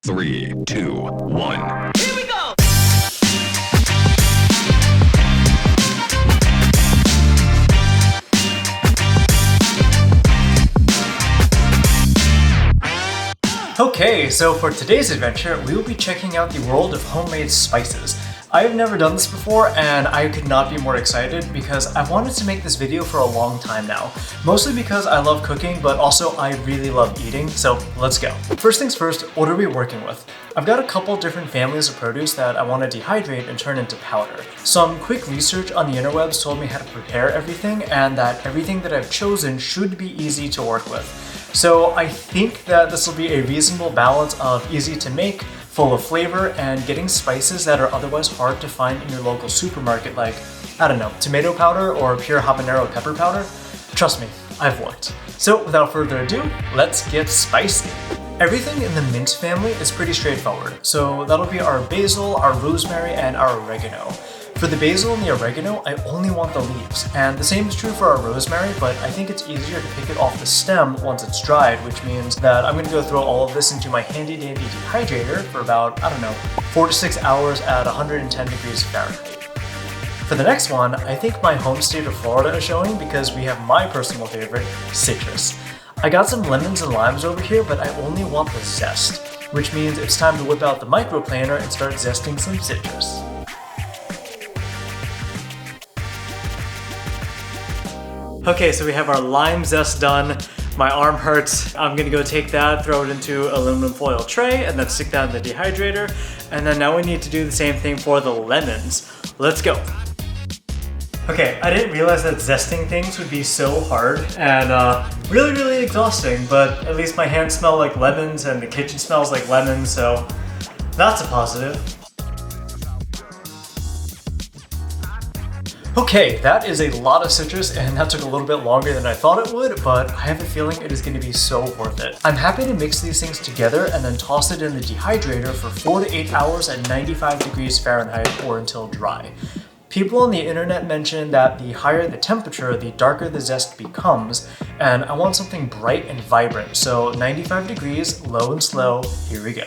3, 2, 1. Here we go! Okay, so for today's adventure, we will be checking out the world of homemade spices. I have never done this before, and I could not be more excited because I've wanted to make this video for a long time now. Mostly because I love cooking, but also I really love eating, so let's go. First things first, what are we working with? I've got a couple different families of produce that I want to dehydrate and turn into powder. Some quick research on the interwebs told me how to prepare everything, and that everything that I've chosen should be easy to work with. So I think that this will be a reasonable balance of easy to make, full of flavor, and getting spices that are otherwise hard to find in your local supermarket, like, I don't know, tomato powder or pure habanero pepper powder. Trust me, I've looked. So without further ado, let's get spicy. Everything in the mint family is pretty straightforward. So that'll be our basil, our rosemary, and our oregano. For the basil and the oregano, I only want the leaves, and the same is true for our rosemary, but I think it's easier to pick it off the stem once it's dried, which means that I'm gonna go throw all of this into my handy dandy dehydrator for about, I don't know, 4 to 6 hours at 110 degrees Fahrenheit. For the next one, I think my home state of Florida is showing because we have my personal favorite, citrus. I got some lemons and limes over here, but I only want the zest, which means it's time to whip out the microplaner and start zesting some citrus. Okay, so we have our lime zest done. My arm hurts. I'm gonna go take that, throw it into aluminum foil tray, and then stick that in the dehydrator. And then now we need to do the same thing for the lemons. Let's go. Okay, I didn't realize that zesting things would be so hard and really exhausting, but at least my hands smell like lemons and the kitchen smells like lemons, so that's a positive. Okay, that is a lot of citrus, and that took a little bit longer than I thought it would, but I have a feeling it is going to be so worth it. I'm happy to mix these things together and then toss it in the dehydrator for 4 to 8 hours at 95 degrees Fahrenheit or until dry. People on the internet mention that the higher the temperature, the darker the zest becomes, and I want something bright and vibrant, so 95 degrees, low and slow, here we go.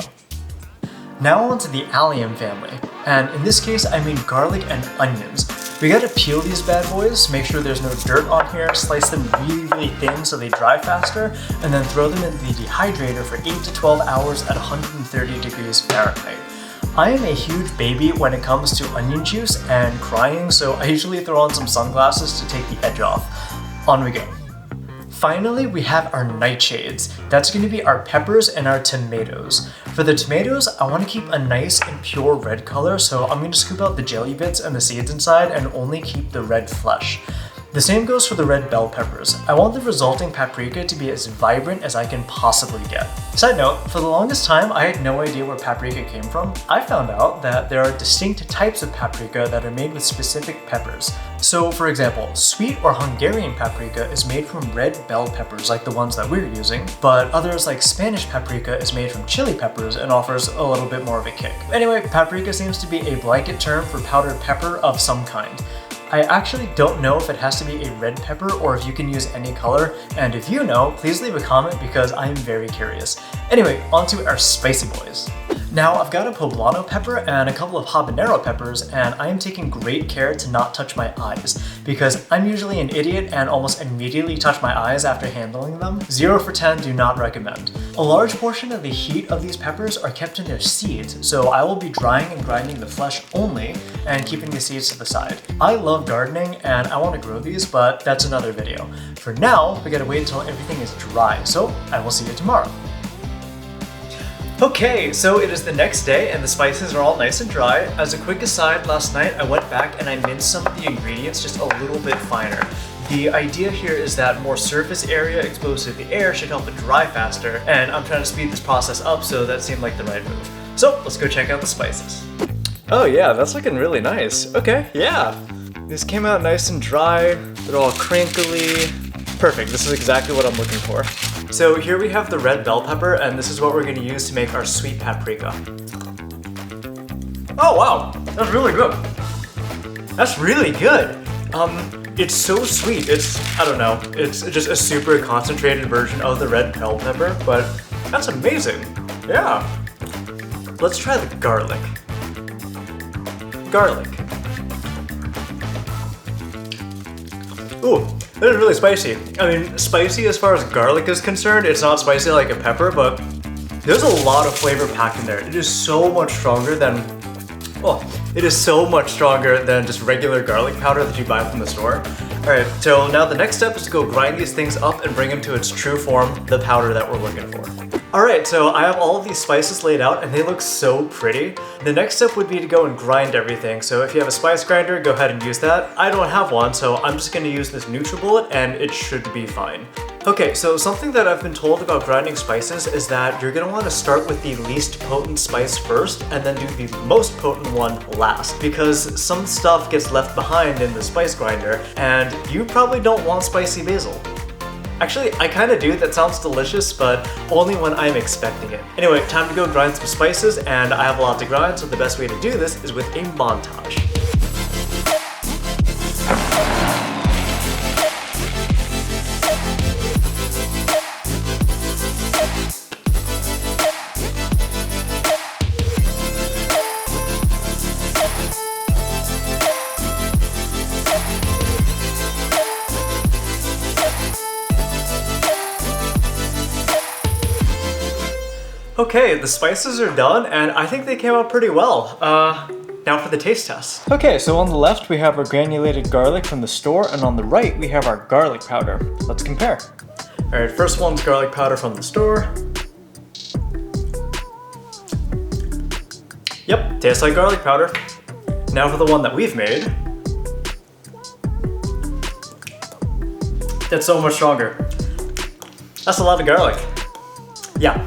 Now on to the allium family, and in this case I mean garlic and onions. We gotta peel these bad boys, make sure there's no dirt on here, slice them really thin so they dry faster, and then throw them in the dehydrator for 8 to 12 hours at 130 degrees Fahrenheit. I am a huge baby when it comes to onion juice and crying, so I usually throw on some sunglasses to take the edge off. On we go. Finally, we have our nightshades. That's going to be our peppers and our tomatoes. For the tomatoes, I want to keep a nice and pure red color, so I'm going to scoop out the jelly bits and the seeds inside and only keep the red flesh. The same goes for the red bell peppers. I want the resulting paprika to be as vibrant as I can possibly get. Side note, for the longest time, I had no idea where paprika came from. I found out that there are distinct types of paprika that are made with specific peppers. So for example, sweet or Hungarian paprika is made from red bell peppers like the ones that we're using, but others like Spanish paprika is made from chili peppers and offers a little bit more of a kick. Anyway, paprika seems to be a blanket term for powdered pepper of some kind. I actually don't know if it has to be a red pepper or if you can use any color, and if you know, please leave a comment because I'm very curious. Anyway, on to our spicy boys. Now I've got a poblano pepper and a couple of habanero peppers, and I am taking great care to not touch my eyes because I'm usually an idiot and almost immediately touch my eyes after handling them. 0 for 10, do not recommend. A large portion of the heat of these peppers are kept in their seeds, so I will be drying and grinding the flesh only and keeping the seeds to the side. I love gardening and I want to grow these, but that's another video. For now, we gotta wait until everything is dry, so I will see you tomorrow. Okay, so it is the next day and the spices are all nice and dry. As a quick aside, last night I went back and I minced some of the ingredients just a little bit finer. The idea here is that more surface area exposed to the air should help it dry faster, and I'm trying to speed this process up, so that seemed like the right move. So let's go check out the spices. Oh yeah, that's looking really nice. Okay, yeah. These came out nice and dry. They're all crinkly. Perfect, this is exactly what I'm looking for. So here we have the red bell pepper, and this is what we're gonna use to make our sweet paprika. Oh wow, that's really good. That's really good. It's so sweet. I don't know, it's just a super concentrated version of the red bell pepper, but that's amazing. Yeah. let's try the garlic. Garlic. Ooh, that is really spicy. I mean, spicy as far as garlic is concerned, it's not spicy like a pepper, but there's a lot of flavor packed in there. It is so much stronger than, it is so much stronger than just regular garlic powder that you buy from the store. Alright, so now the next step is to go grind these things up and bring them to its true form, the powder that we're looking for. Alright, so I have all of these spices laid out and they look so pretty. The next step would be to go and grind everything. So if you have a spice grinder, go ahead and use that. I don't have one, so I'm just going to use this NutriBullet and it should be fine. Okay, so something that I've been told about grinding spices is that you're going to want to start with the least potent spice first and then do the most potent one last, because some stuff gets left behind in the spice grinder and you probably don't want spicy basil. Actually, I kind of do. That sounds delicious, but only when I'm expecting it. Anyway, time to go grind some spices, and I have a lot to grind, so the best way to do this is with a montage. Okay, the spices are done, and I think they came out pretty well. Now for the taste test. Okay, so on the left we have our granulated garlic from the store, and on the right we have our garlic powder. Let's compare. Alright, first one's garlic powder from the store. Yep, tastes like garlic powder. Now for the one that we've made. That's so much stronger. That's a lot of garlic. Yeah,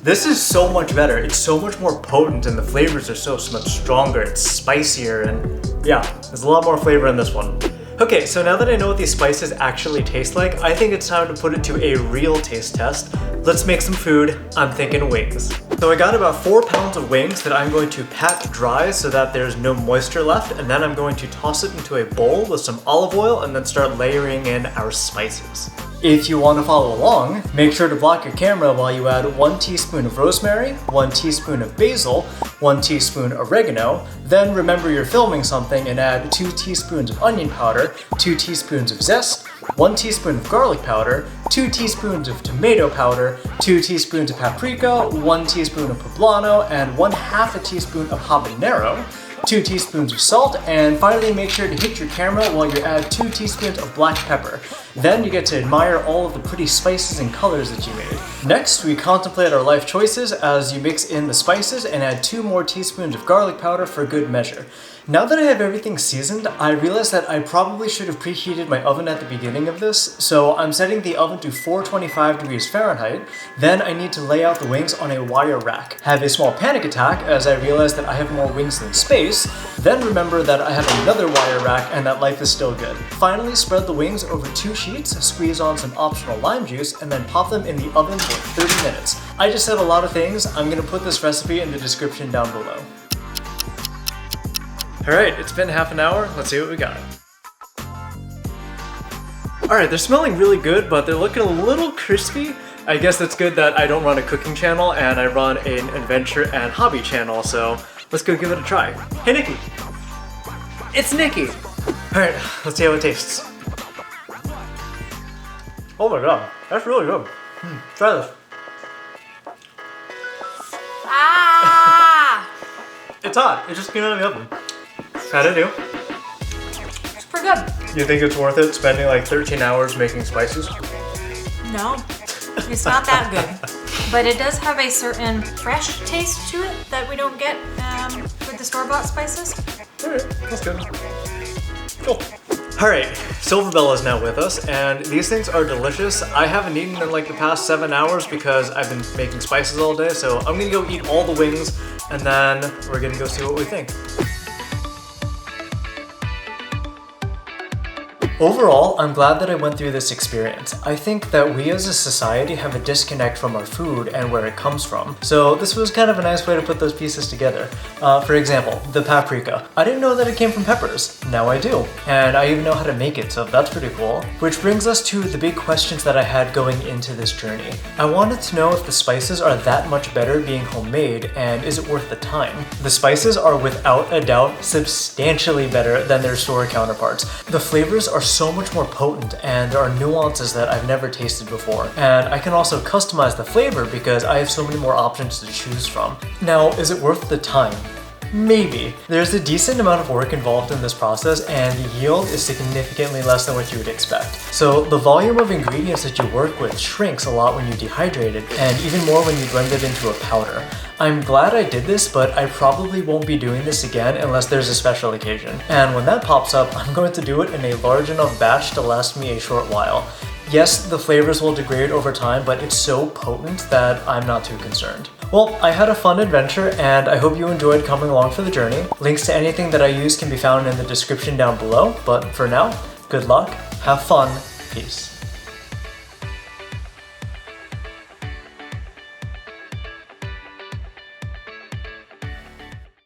this is so much better. It's so much more potent and the flavors are so much stronger. It's spicier and yeah, there's a lot more flavor in this one. Okay, so now that I know what these spices actually taste like, I think it's time to put it to a real taste test. Let's make some food. I'm thinking wings. So I got about 4 pounds of wings that I'm going to pat dry so that there's no moisture left, and then I'm going to toss it into a bowl with some olive oil and then start layering in our spices. If you want to follow along, make sure to block your camera while you add 1 teaspoon of rosemary, 1 teaspoon of basil, 1 teaspoon oregano, then remember you're filming something and add 2 teaspoons of onion powder, 2 teaspoons of zest, 1 teaspoon of garlic powder, 2 teaspoons of tomato powder, 2 teaspoons of paprika, 1 teaspoon of poblano, and 1/2 teaspoon of habanero, 2 teaspoons of salt, and finally make sure to hit your camera while you add 2 teaspoons of black pepper. Then you get to admire all of the pretty spices and colors that you made. Next, we contemplate our life choices as you mix in the spices and add 2 more teaspoons of garlic powder for good measure. Now that I have everything seasoned, I realize that I probably should have preheated my oven at the beginning of this, so I'm setting the oven to 425 degrees Fahrenheit. Then I need to lay out the wings on a wire rack. Have a small panic attack as I realize that I have more wings than space, then remember that I have another wire rack and that life is still good. Finally, spread the wings over 2 sheets, squeeze on some optional lime juice, and then pop them in the oven for 30 minutes. I just said a lot of things. I'm gonna put this recipe in the description down below. Alright, it's been half an hour. Let's see what we got. Alright, they're smelling really good, but they're looking a little crispy. I guess it's good that I don't run a cooking channel and I run an adventure and hobby channel, so let's go give it a try. Hey Nikki! It's Nikki! Alright, let's see how it tastes. Oh my god, that's really good. Try this. Ah! It's hot. It just came out of the oven. How'd it do? It's pretty good. You think it's worth it spending like 13 hours making spices? No, it's not that good. But it does have a certain fresh taste to it that we don't get with the store-bought spices. Alright, that's good. Cool. Alright, Silverbell is now with us, and these things are delicious. I haven't eaten in like the past 7 hours because I've been making spices all day, so I'm gonna go eat all the wings, and then we're gonna go see what we think. Overall, I'm glad that I went through this experience. I think that we as a society have a disconnect from our food and where it comes from. So this was kind of a nice way to put those pieces together. For example, the paprika. I didn't know that it came from peppers. Now I do. And I even know how to make it, so that's pretty cool. Which brings us to the big questions that I had going into this journey. I wanted to know if the spices are that much better being homemade, and is it worth the time? The spices are without a doubt substantially better than their store counterparts. The flavors are so much more potent, and there are nuances that I've never tasted before. And I can also customize the flavor because I have so many more options to choose from. Now, is it worth the time? Maybe. There's a decent amount of work involved in this process, and the yield is significantly less than what you would expect. So the volume of ingredients that you work with shrinks a lot when you dehydrate it, and even more when you blend it into a powder. I'm glad I did this, but I probably won't be doing this again unless there's a special occasion. And when that pops up, I'm going to do it in a large enough batch to last me a short while. Yes, the flavors will degrade over time, but it's so potent that I'm not too concerned. Well, I had a fun adventure, and I hope you enjoyed coming along for the journey. Links to anything that I use can be found in the description down below, but for now, good luck, have fun, peace.